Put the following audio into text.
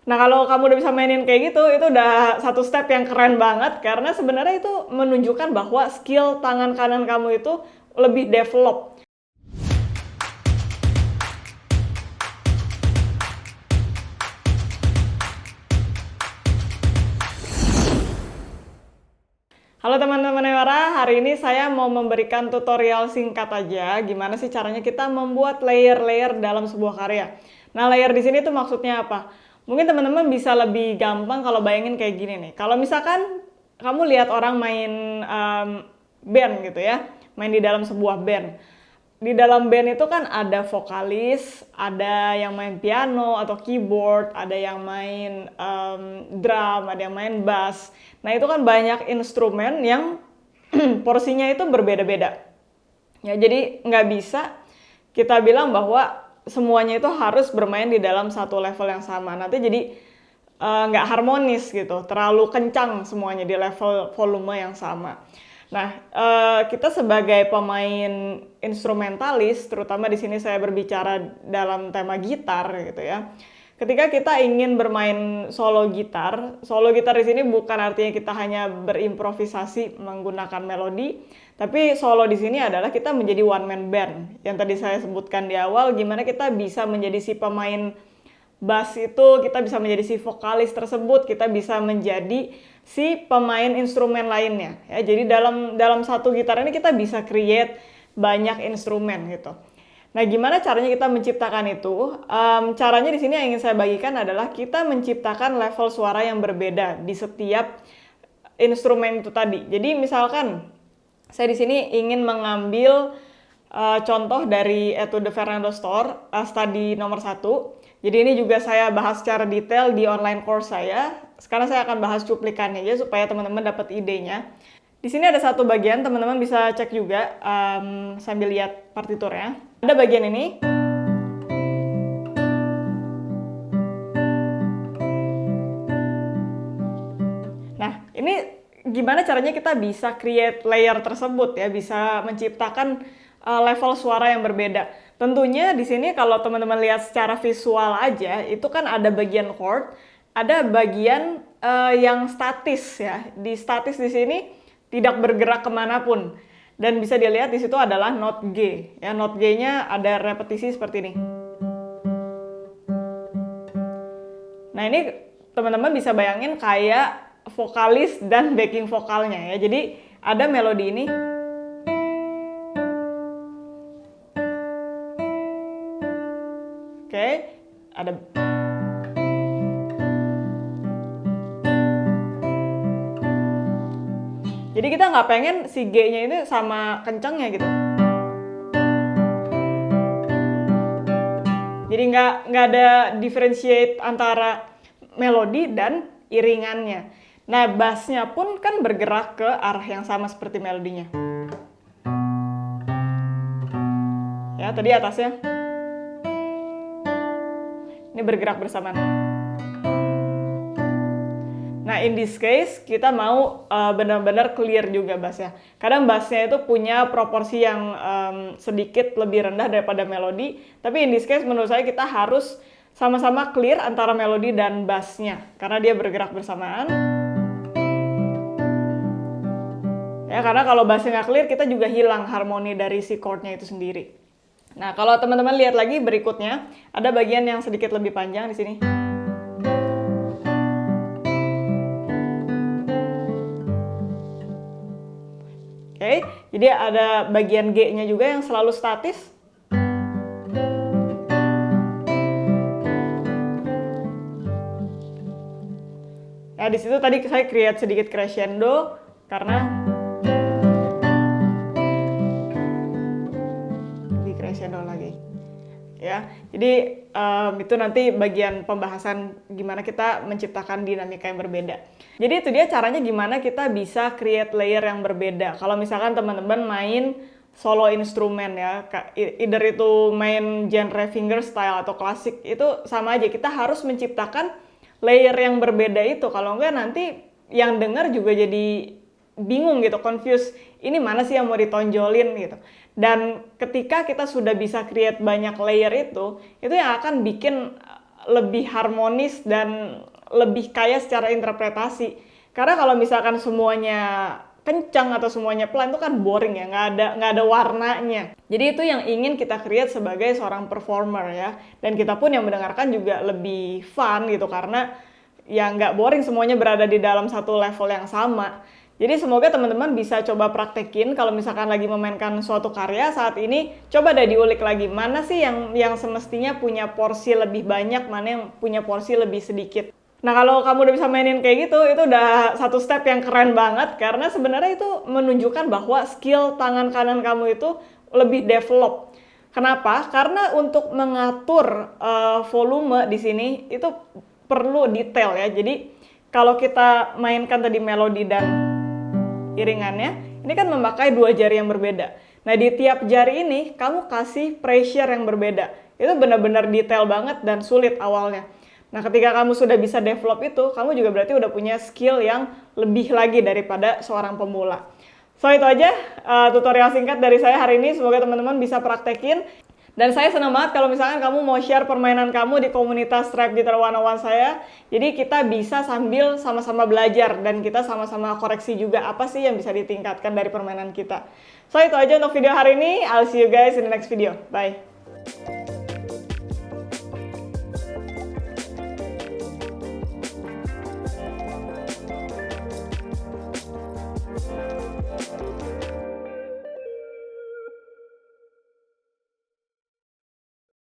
Nah, kalau kamu udah bisa mainin kayak gitu, itu udah satu step yang keren banget karena sebenarnya itu menunjukkan bahwa skill tangan kanan kamu itu lebih develop. Halo teman-teman Ewara, hari ini saya mau memberikan tutorial singkat aja gimana sih caranya kita membuat layer-layer dalam sebuah karya. Nah, layer di sini tuh maksudnya apa? Mungkin teman-teman bisa lebih gampang kalau bayangin kayak gini nih. Kalau misalkan kamu lihat orang main band gitu ya, main di dalam sebuah band. Di dalam band itu kan ada vokalis, ada yang main piano atau keyboard, ada yang main drum, ada yang main bass. Nah, itu kan banyak instrumen yang porsinya itu berbeda-beda. Ya, jadi nggak bisa kita bilang bahwa semuanya itu harus bermain di dalam satu level yang sama. Nanti jadi nggak harmonis gitu, terlalu kencang semuanya di level volume yang sama. Nah, kita sebagai pemain instrumentalis, terutama di sini saya berbicara dalam tema gitar gitu ya. Ketika kita ingin bermain solo gitar di sini bukan artinya kita hanya berimprovisasi menggunakan melodi, tapi solo di sini adalah kita menjadi one man band. Yang tadi saya sebutkan di awal, gimana kita bisa menjadi si pemain bass itu, kita bisa menjadi si vokalis tersebut, kita bisa menjadi si pemain instrumen lainnya. Ya, jadi dalam satu gitar ini kita bisa create banyak instrumen gitu. Nah, gimana caranya kita menciptakan itu? Caranya di sini yang ingin saya bagikan adalah kita menciptakan level suara yang berbeda di setiap instrumen itu tadi. Jadi misalkan saya di sini ingin mengambil contoh dari Etude Fernando Store, study nomor 1. Jadi ini juga saya bahas secara detail di online course saya. Sekarang saya akan bahas cuplikannya aja supaya teman-teman dapat idenya. Di sini ada satu bagian, teman-teman bisa cek juga sambil lihat partiturnya. Ada bagian ini. Nah, ini gimana caranya kita bisa create layer tersebut ya, bisa menciptakan level suara yang berbeda. Tentunya di sini kalau teman-teman lihat secara visual aja, itu kan ada bagian chord, ada bagian yang statis ya. Di statis di sini tidak bergerak kemanapun. Dan bisa dilihat di situ adalah note G. Ya, note G-nya ada repetisi seperti ini. Nah, ini teman-teman bisa bayangin kayak vokalis dan backing vokalnya ya. Jadi ada melodi ini. Oke, ada. Jadi kita nggak pengen si G-nya ini sama kencangnya gitu. Jadi nggak ada differentiate antara melodi dan iringannya. Nah, bassnya pun kan bergerak ke arah yang sama seperti melodinya. Ya, tadi atasnya. Ini bergerak bersamaan. Nah, in this case, kita mau benar-benar clear juga bassnya. Kadang bassnya itu punya proporsi yang sedikit lebih rendah daripada melodi. Tapi in this case, menurut saya kita harus sama-sama clear antara melodi dan bassnya. Karena dia bergerak bersamaan. Ya, karena kalau bassnya nggak clear, kita juga hilang harmoni dari si chordnya itu sendiri. Nah, kalau teman-teman lihat lagi berikutnya, ada bagian yang sedikit lebih panjang di sini. Oke, jadi ada bagian G-nya juga yang selalu statis. Ya, di situ tadi saya create sedikit crescendo karena di crescendo lagi. Ya, jadi itu nanti bagian pembahasan gimana kita menciptakan dinamika yang berbeda. Jadi itu dia caranya gimana kita bisa create layer yang berbeda. Kalau misalkan teman-teman main solo instrumen ya, either itu main genre fingerstyle atau klasik, itu sama aja. Kita harus menciptakan layer yang berbeda itu. Kalau enggak nanti yang dengar juga jadi bingung gitu, confused. Ini mana sih yang mau ditonjolin gitu. Dan ketika kita sudah bisa create banyak layer itu yang akan bikin lebih harmonis dan lebih kaya secara interpretasi. Karena kalau misalkan semuanya kencang atau semuanya pelan itu kan boring ya, nggak ada warnanya. Jadi itu yang ingin kita create sebagai seorang performer ya. Dan kita pun yang mendengarkan juga lebih fun gitu, karena ya nggak boring, semuanya berada di dalam satu level yang sama. Jadi semoga teman-teman bisa coba praktekin kalau misalkan lagi memainkan suatu karya saat ini, coba deh diulik lagi, mana sih yang semestinya punya porsi lebih banyak, mana yang punya porsi lebih sedikit. Nah kalau kamu udah bisa mainin kayak gitu, itu udah satu step yang keren banget, karena sebenarnya itu menunjukkan bahwa skill tangan kanan kamu itu lebih develop. Kenapa? Karena untuk mengatur volume di sini itu perlu detail ya. Jadi kalau kita mainkan tadi melodi dan iringannya, ini kan memakai dua jari yang berbeda. Nah di tiap jari ini kamu kasih pressure yang berbeda. Itu benar-benar detail banget dan sulit awalnya. Nah ketika kamu sudah bisa develop itu, kamu juga berarti udah punya skill yang lebih lagi daripada seorang pemula. So itu aja tutorial singkat dari saya hari ini, semoga teman-teman bisa praktekin. Dan saya senang banget kalau misalkan kamu mau share permainan kamu di komunitas Trap Guitar 101 saya. Jadi kita bisa sambil sama-sama belajar dan kita sama-sama koreksi juga apa sih yang bisa ditingkatkan dari permainan kita. So itu aja untuk video hari ini. I'll see you guys in the next video. Bye.